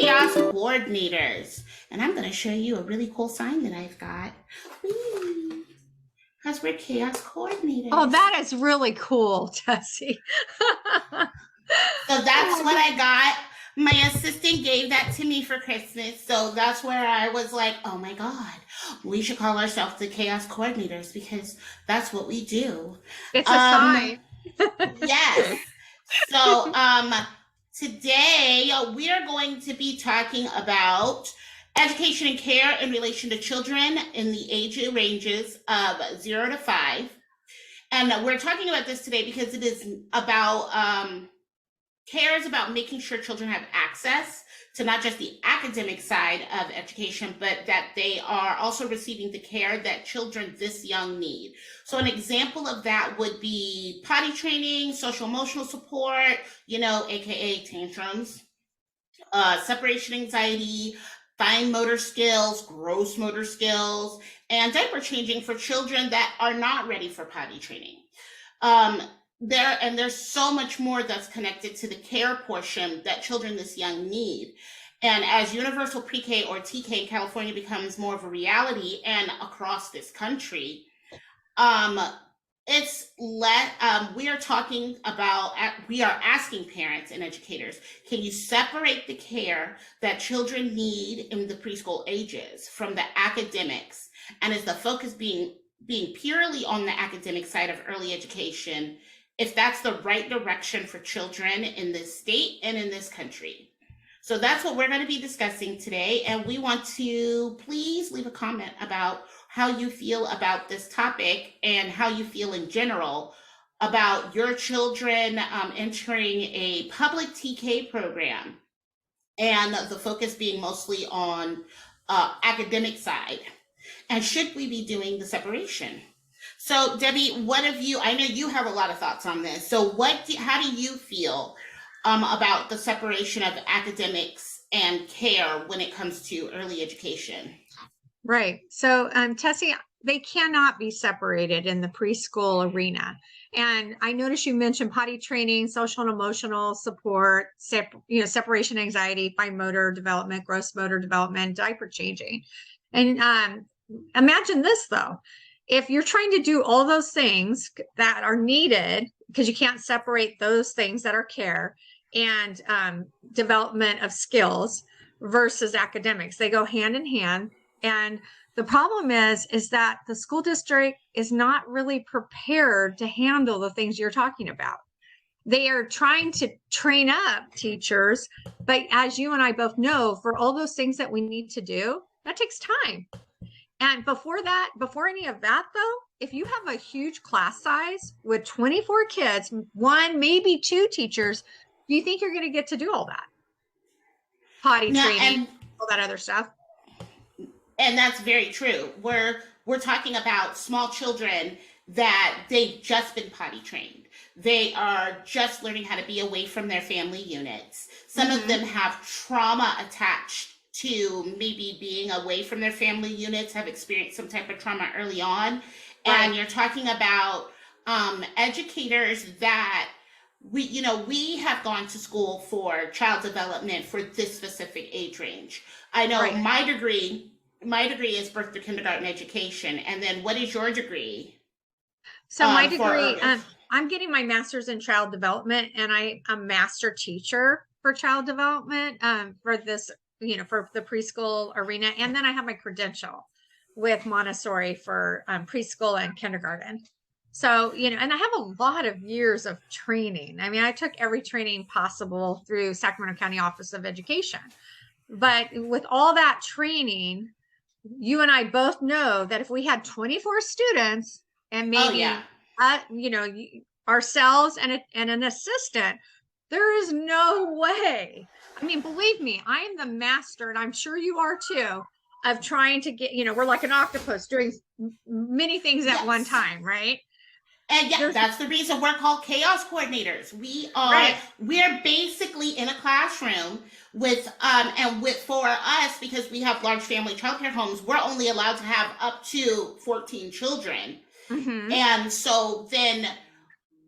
chaos coordinators. And I'm going to show you a really cool sign that I've got. Because we're chaos Oh, coordinators. that is really cool, Tessie. So that's what I got. My assistant gave that to me for Christmas. So that's where I was like, oh my God, we should call ourselves the chaos coordinators because that's what we do. It's a Um, sign. yes. So today we are going to be talking about education and care in relation to children in the age ranges of 0 to 5. And we're talking about this today because it is about care is about making sure children have access to not just the academic side of education, but that they are also receiving the care that children this young need. So an example of that would be potty training, social emotional support, AKA tantrums, separation anxiety, fine motor skills, gross motor skills, and diaper changing for children that are not ready for potty training. Um, there's so much more that's connected to the care portion that children this young need. And as universal pre-K or TK in California becomes more of a reality and across this country, um, we are talking about, we are asking parents and educators, can you separate the care that children need in the preschool ages from the academics? And is the focus being purely on the academic side of early education, if that's the right direction for children in this state and in this country? So that's what we're going to be discussing today. And we want to please leave a comment about how you feel about this topic and how you feel in general about your children entering a public TK program and the focus being mostly on academic side. And should we be doing the separation? So Debbie, what have you, I know you have a lot of thoughts on this. So how do you feel about the separation of academics and care when it comes to early education? Right. So, Tessie, they cannot be separated in the preschool arena. And I noticed you mentioned potty training, social and emotional support, separation anxiety, fine motor development, gross motor development, diaper changing. And imagine this, though. If you're trying to do all those things that are needed, because you can't separate those things that are care and development of skills versus academics, they go hand in hand. And the problem is that the school district is not really prepared to handle the things you're talking about. They are trying to train up teachers, but as you and I both know, for all those things that we need to do, that takes time. And before any of that, though, if you have a huge class size with 24 kids, one, maybe two teachers, do you think you're going to get to do all that? Potty training, all that other stuff. And that's very true. We're talking about small children that they've just been potty trained. They are just learning how to be away from their family units. Some of them have trauma attached to maybe being away from their family units, have experienced some type of trauma early on. And you're talking about educators that we have gone to school for child development for this specific age range. I know my degree is birth to kindergarten education. And then what is your degree? So my degree, I'm getting my master's in child development, and I'm a master teacher for child development for this, for the preschool arena. And then I have my credential with Montessori for preschool and kindergarten. So, and I have a lot of years of training. I mean, I took every training possible through Sacramento County Office of Education. But with all that training, you and I both know that if we had 24 students and maybe, ourselves and an assistant, there is no way. I mean, believe me, I am the master, and I'm sure you are too, of trying to get, we're like an octopus doing many things at one time, right? And that's the reason we're called chaos coordinators. We're basically in a classroom for us, because we have large family childcare homes, we're only allowed to have up to 14 children. And so then,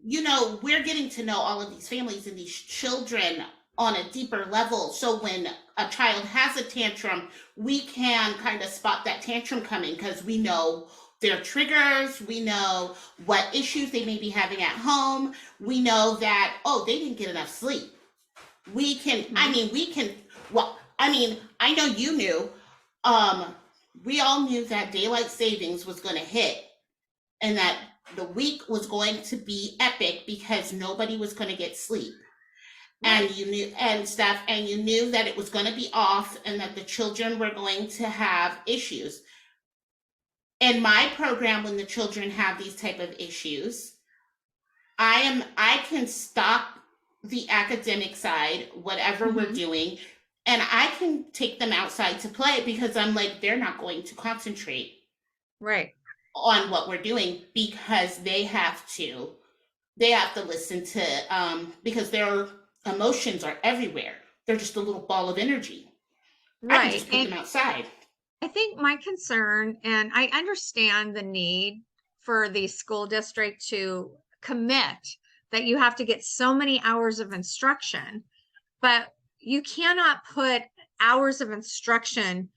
we're getting to know all of these families and these children on a deeper level. So when a child has a tantrum, we can kind of spot that tantrum coming because we know their triggers, we know what issues they may be having at home, we know that, oh, they didn't get enough sleep. We can, I Mhm. mean, we can, well, I mean, I know you knew, um, we all knew that daylight savings was going to hit and that the week was going to be epic because nobody was going to get sleep, and Right. you knew and stuff, and you knew that it was going to be off and that the children were going to have issues. In my program, when the children have these type of issues, I can stop the academic side, whatever we're Hmm. doing, and I can take them outside to play because I'm like, they're not going to concentrate Right. on what we're doing because they have to listen to, because their emotions are everywhere. They're just a little ball of energy. I can Right. just put And them outside. I think my concern, and I understand the need for the school district to commit that you have to get so many hours of instruction, but you cannot put hours of instruction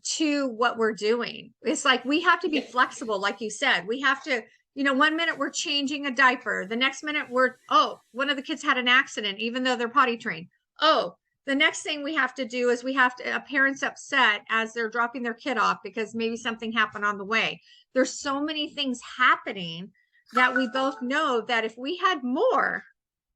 to what we're doing. It's like we have to be Yeah, flexible, like you said. We have to, 1 minute we're changing a diaper, the next minute one of the kids had an accident, even though they're potty trained. Oh, the next thing we have to do is a parent's upset as they're dropping their kid off because maybe something happened on the way. There's so many things happening that we both know that if we had more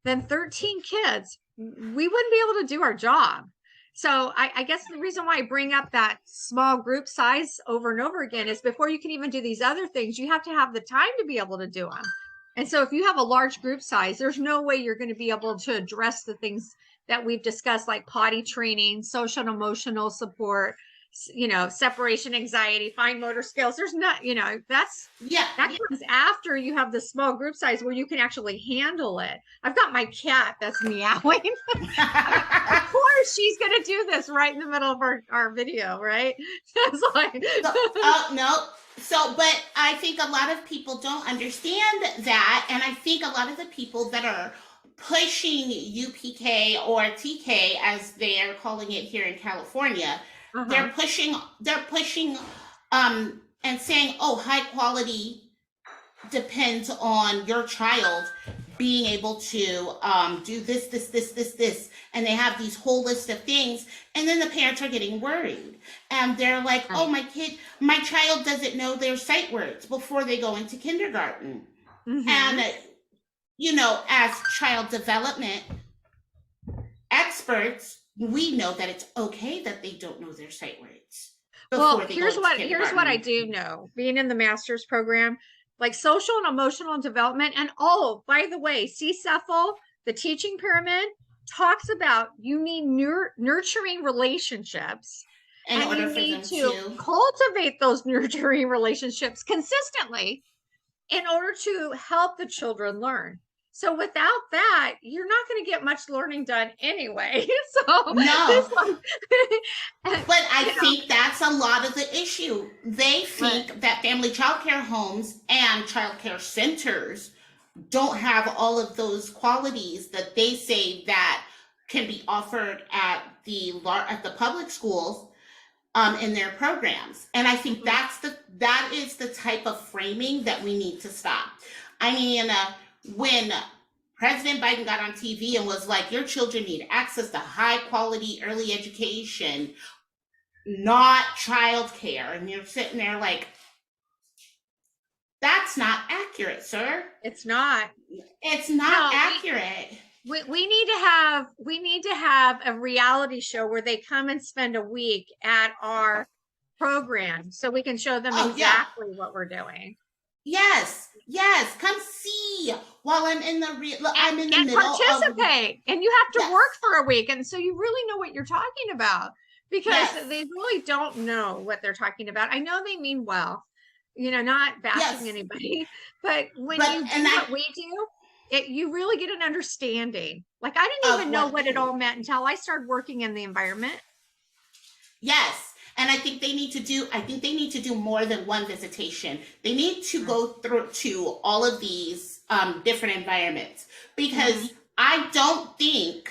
than 13 kids, we wouldn't be able to do our job. So I guess the reason why I bring up that small group size over and over again is before you can even do these other things, you have to have the time to be able to do them. And so if you have a large group size, there's no way you're going to be able to address the things that we've discussed, like potty training, social and emotional support, separation anxiety, fine motor skills. There's not, yeah. that comes after you have the small group size where you can actually handle it. I've got my cat that's meowing. Of course, she's going to do this right in the middle of our video, right? It's like, So, oh no. So, but I think a lot of people don't understand that, and I think a lot of the people that are pushing UPK or TK, as they are calling it here in California, uh-huh. they're pushing, and saying, "Oh, high quality depends on your child being able to, do this, and they have these whole list of things, and then the parents are getting worried, and they're like, "Oh, Right. my child doesn't know their sight words before they go into kindergarten," and Mm-hmm. as child development experts, we know that it's okay that they don't know their sight words Well, before they go here's into what I kindergarten. do know, being in the master's program, like social and emotional development. And oh, by the way, CCEFL, the teaching pyramid, talks about you need nurturing relationships, In and order you for need them to to, cultivate those nurturing relationships consistently in order to help the children learn. So without that, you're not going to get much learning done anyway. So no. it's like, But I you know, think that's a lot of the issue. They right. think that family child care homes and child care centers don't have all of those qualities that they say that can be offered at the public schools, in their programs. And I think Mhm. that is the type of framing that we need to stop. I mean, when President Biden got on TV and was like, "Your children need access to high quality early education, not childcare," and you're sitting there like, "That's not accurate, sir. It's not. It's not No, accurate." we need to have a reality show where they come and spend a week at our program so we can show them Oh yeah, exactly what we're doing. yes, yes. Come see while I'm in the And middle of, participate, and you have to work yes, for a week, and so you really know what you're talking about, because yes, they really don't know what they're talking about. I know they mean well, not bashing yes. anybody, but when But you do and I what we do, you really get an understanding. Like, I didn't of even know what what it you all meant until I started working in the environment. yes. And I think they need to do, I think they need to do more than one visitation. They need to go through to all of these, different environments Mm-hmm. because I don't think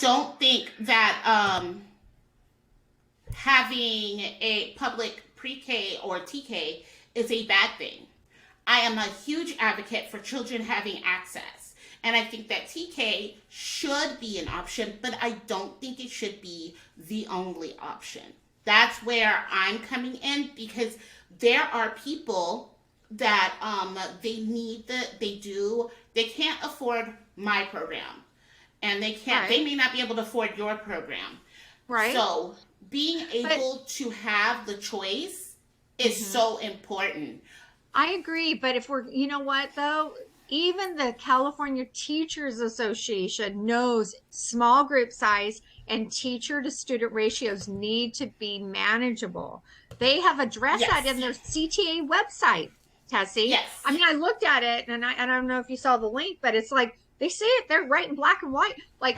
don't think that having a public pre-K or TK is a bad thing. I am a huge advocate for children having access. And I think that TK should be an option, but I don't think it should be the only option. That's where I'm coming in, because there are people that they can't afford my program, and they may not be able to afford your program. Right. So being But able to have the choice is mhm. so important. I agree, but if we're, you know what though, even the California Teachers Association knows small group size and teacher to student ratios need to be manageable. They have addressed that in Yes. their CTA website, Tessie. I Yes. mean, I looked at it and I don't know if you saw the link, but it's like they say it there right in black and white, like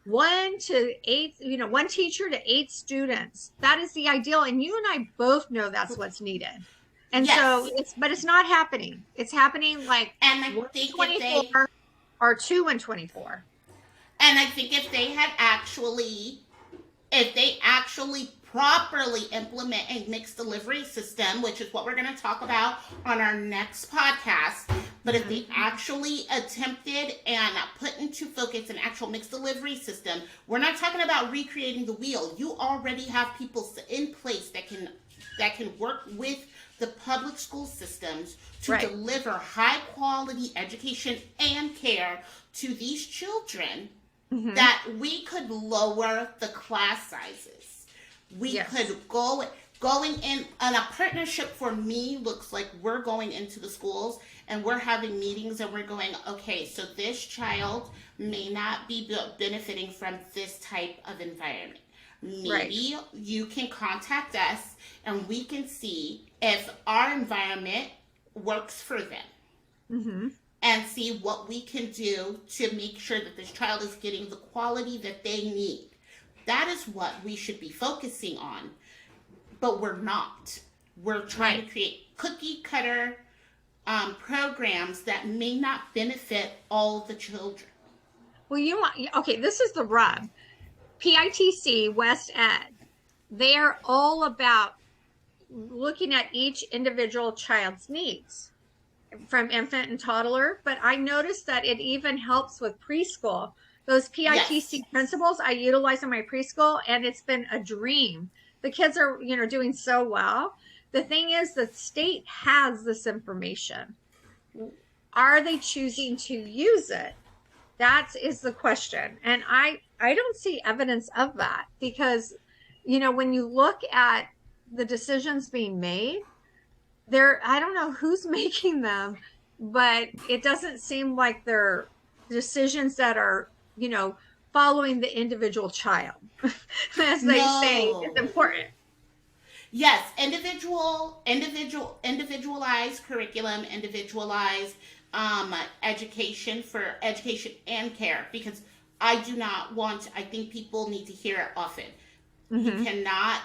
1 to 8, one teacher to 8 students. That is the ideal. And you and I both know that's what's needed. And so Yes. but it's not happening. It's happening like And I 1 in think 24 or 2 in 24. if they had actually if they actually properly implement a mixed delivery system, which is what we're going to talk about on our next podcast, but if they Mhm. actually attempted and put into focus an actual mixed delivery system, we're not talking about recreating the wheel. You already have people in place that can work with the public school systems to Right. deliver high quality education and care to these children, Mhm. that we could lower the class sizes. We Yes. could going in, and a partnership for me looks like we're going into the schools and we're having meetings and we're going, okay, so this child may not be benefiting from this type of environment. Right. Maybe you can contact us and we can see if our environment works for them, Mhm. and see what we can do to make sure that this child is getting the quality that they need. That is what we should be focusing on, but we're not. We're trying Right. to create cookie cutter programs that may not benefit all the children. Well, okay, this is the rub. PITC West Ed, they're all about looking at each individual child's needs from infant and toddler, but I noticed that it even helps with preschool. Those Yes. PITC principles I utilize in my preschool, and it's been a dream. The kids are, doing so well. The thing is, the state has this information. Are they choosing to use it? That is the question. And I don't see evidence of that because, when you look at the decisions being made, I don't know who's making them, but it doesn't seem like they're decisions that are, following the individual child. As they say, it's No. important. Yes, individualized curriculum, individualized education for education and care. Because I do not want. I think people need to hear it often. You Hmm. cannot,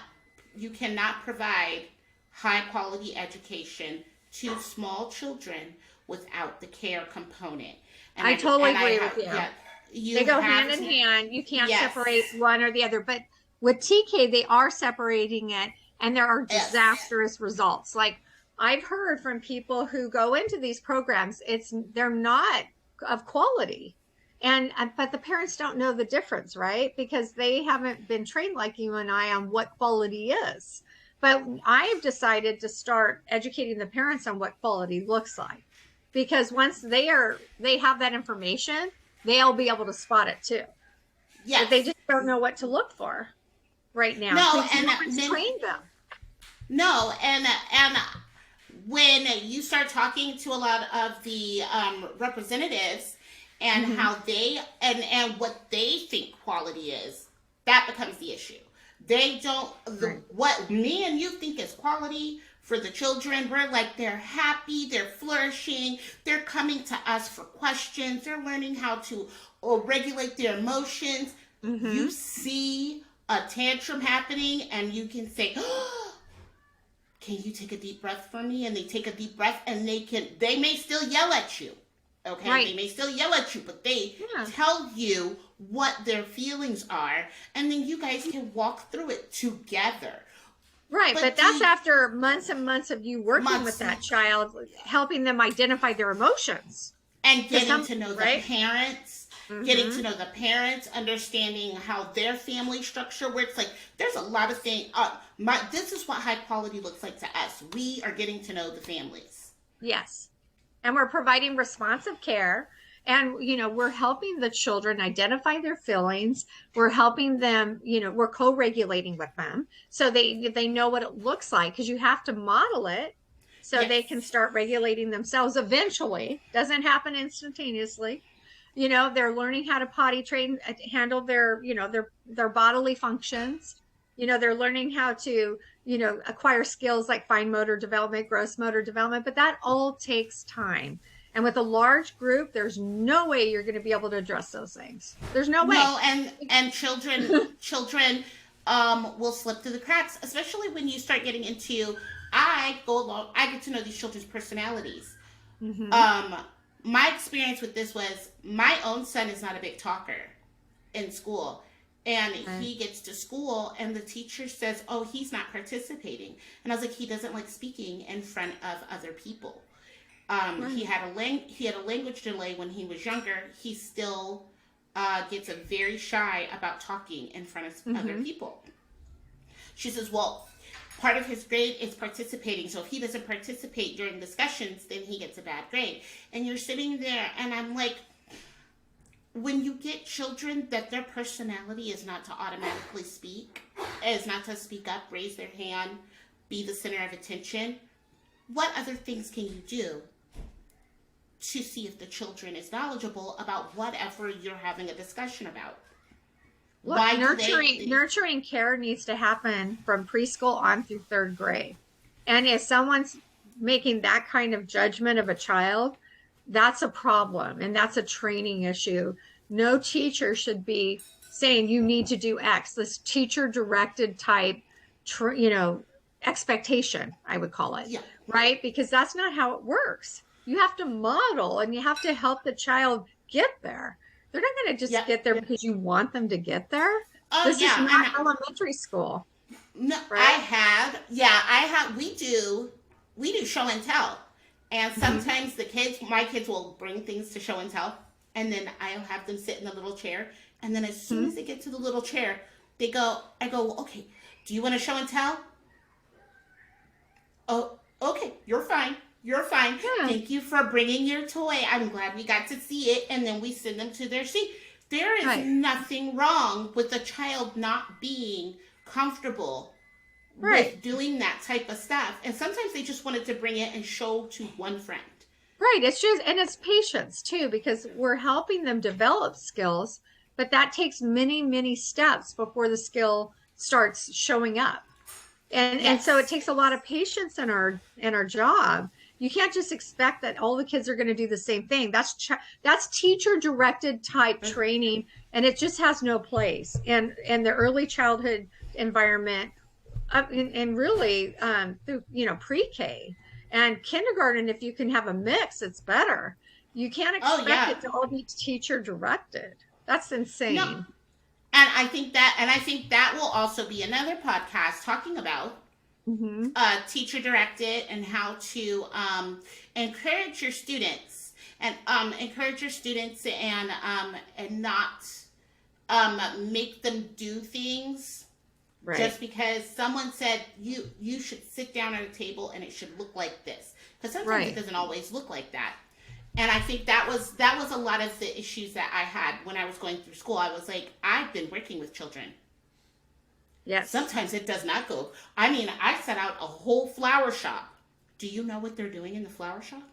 you cannot provide high quality education to small children without the care component. I totally And I agree have, with you. yeah, They you go hand have in to. hand. You can't separate Yes, one or the other. But with TK, they are separating it, and there are yes, disastrous results. Like I've heard from people who go into these programs, they're not of quality. And but the parents don't know the difference, right? Because they haven't been trained like you and I on what quality is. But I've decided to start educating the parents on what quality looks like. Because once they have that information, they'll be able to spot it too. But they yes. just don't know what to look for right now No, because and no one's then trained them. no, and when you start talking to a lot of the representatives and Hmm. how they and what they think quality is, that becomes the issue. They don't Right. what me and you think is quality for the children. We're like, they're happy, they're flourishing, they're coming to us for questions, they're learning how to regulate their emotions. You Hmm. see a tantrum happening and you can say, can you take a deep breath for me? And they take a deep breath, and they may still yell at you. Okay, Right. they may still yell at you, but they Yeah. tell you what their feelings are, and then you guys can walk through it together. Right, But but that's after months and months of you working with months that child, helping them identify their emotions. and Because getting to know the right? parents, getting Mm-hmm. to know the parents, understanding how their family structure works. Like there's a lot of things. This is what high quality looks like to us. We are getting to know the families. Yes. And we're providing responsive care. And, we're helping the children identify their feelings. We're helping them, we're co-regulating with them so they know what it looks like because you have to model it so they can Yes. start regulating themselves eventually. Doesn't happen instantaneously. They're learning how to potty train, handle their bodily functions. They're learning how to, acquire skills like fine motor development, gross motor development, but that all takes time. And with a large group, there's no way you're going to be able to address those things. There's no way. No, and children will slip through the cracks, especially when you start getting into. I go along. I get to know these children's personalities. Mm-hmm. Um, my experience with this was my own son is not a big talker in school. And Okay. he gets to school, and the teacher says, "Oh, he's not participating." And I was like, "He doesn't like speaking in front of other people." Right. He had a language delay when he was younger. He still gets a very shy about talking in front of other Mm-hmm. people. She says, "Well, part of his grade is participating. So if he doesn't participate during discussions, then he gets a bad grade." And you're sitting there, and I'm like, when you get children that their personality is not to automatically speak, is not to speak up, raise their hand, be the center of attention, what other things can you do to see if the children is knowledgeable about whatever you're having a discussion about? Look, Why do nurturing care needs to happen from preschool on through third grade. And if someone's making that kind of judgment of a child, that's a problem and that's a training issue. No teacher should be saying you need to do X, this teacher directed type, expectation, I would call it, yeah. right? Because that's not how it works. You have to model and you have to help the child get there. They're not going to just Yeah. get there because you want them to get there. Oh This is yeah, not elementary school, no, right? I have. We do show and tell, and Mm-hmm. sometimes my kids will bring things to show and tell, and then I'll have them sit in the little chair, and then as soon Mm-hmm. as they get to the little chair, I go, "Well, okay, do you want to show and tell?" "Oh, okay, you're fine. You're fine. Yeah, Thank you for bringing your toy. I'm glad we got to see it." And then we send them to their seat. There is right, nothing wrong with a child not being comfortable right, with doing that type of stuff. And sometimes they just wanted to bring it and show to one friend. right. It's just, and it's patience too, because we're helping them develop skills, but that takes many, many steps before the skill starts showing up. And so it Yes. takes a lot of patience in our job. You can't just expect that all the kids are going to do the same thing. That's teacher directed type training, and it just has no place in the early childhood environment, and really through pre-K and kindergarten. If you can have a mix, it's better. You can't Oh expect yeah. it to all be teacher directed. That's No. insane. And I think that will also be another podcast talking about Hmm. teacher directed and how to encourage your students and not make them do things Right. just because someone said you should sit down at a table and it should look like this, because sometimes it Right. doesn't always look like that. And I think that was a lot of the issues that I had when I was going through school. I was like, I've been working with children. Yes. Sometimes it does not go. I mean, I set out a whole flower shop. Do you know what they're doing in the flower shop?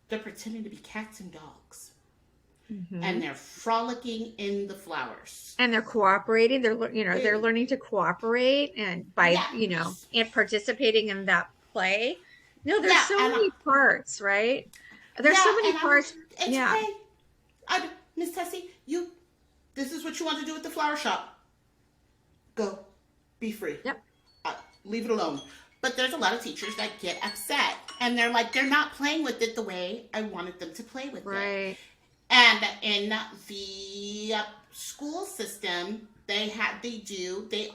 They're pretending to be cats and dogs, Hmm. and they're frolicking in the flowers. And they're cooperating. They're learning to cooperate and by, Yeah, and participating in that play. No, there's yeah, so and many parts, right? There's yeah, so many and I'm. parts. It's Yeah. okay. Miss Tessie, this is what you want to do with the flower shop. Go, be free. Yep. Leave it alone. But there's a lot of teachers that get upset And they're like, they're not playing with it the way I wanted them to play with it. Right. And in the school system, they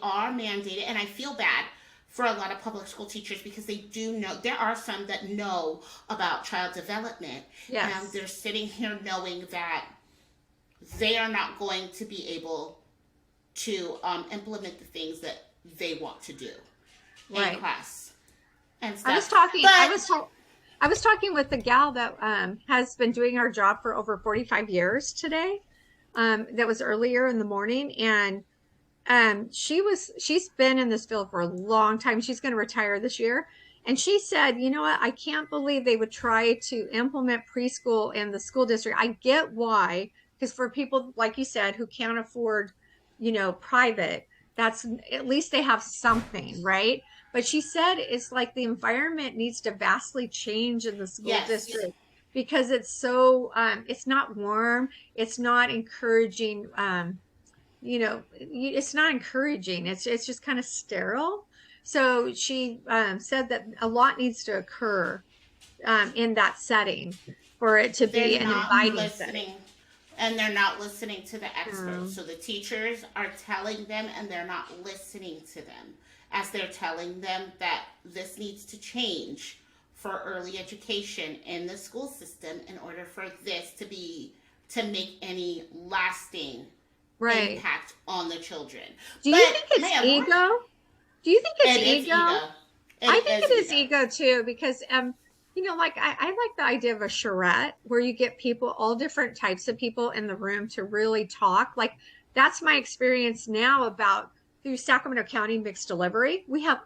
are mandated, and I feel bad for a lot of public school teachers because they do know, there are some that know about child development, and Yes. they're sitting here knowing that they are not going to be able to implement the things that they want to do in Right. class and I was stuff. talking, I But was talking. I was talking with the gal that has been doing our job for over 45 years today. That was earlier in the morning, and she's been in this field for a long time. She's going to retire this year. And she said, you know what? I can't believe they would try to implement preschool in the school district. I get why, because for people, like you said, who can't afford, private, that's at least they have something, right? But she said it's like the environment needs to vastly change in the school yes, district because it's not warm, it's not encouraging, it's not encouraging. It's just kind of sterile. So she said that a lot needs to occur in that setting for it to be they're an not inviting setting. listening, and they're not listening to the experts. Um, So the teachers are telling them, and they're not listening to them as they're telling them that this needs to change for early education in the school system in order for this to make any lasting right. impact on the children. Do you But think it's man, ego? Do you think it's it is ego? ego. I It think is it is ego. ego too, because like I like the idea of a charrette where you get people, all different types of people in the room to really talk. Like that's my experience now about through Sacramento County mixed delivery. We have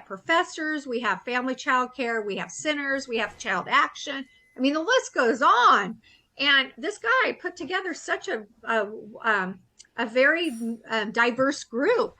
professors, we have family child care, we have centers, we have child action. I mean, the list goes on. And this guy put together such a very diverse group,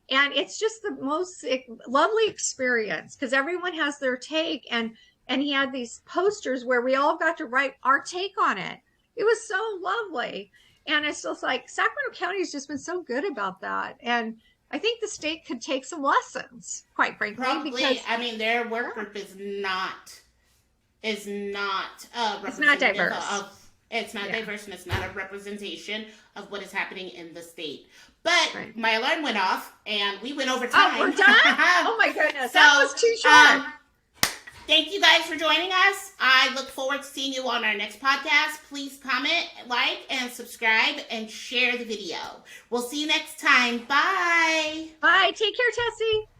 and it's just the most lovely experience because everyone has their take, and he had these posters where we all got to write our take on it. It was so lovely, and it's just like Sacramento County has just been so good about that, and I think the state could take some lessons, quite frankly, Probably, because I mean, their work yeah, group is not it's not representative diverse. of, it's not Yeah, diverse, and it's not a representation of what is happening in the state. But right. my alarm went off and we went over Oh, we're time. done. Oh my goodness, that So was too short. um thank you guys for joining us. I look forward to seeing you on our next podcast. Please comment, like, and subscribe, and share the video. We'll see you next time. Bye. Bye. Take care, Tessie.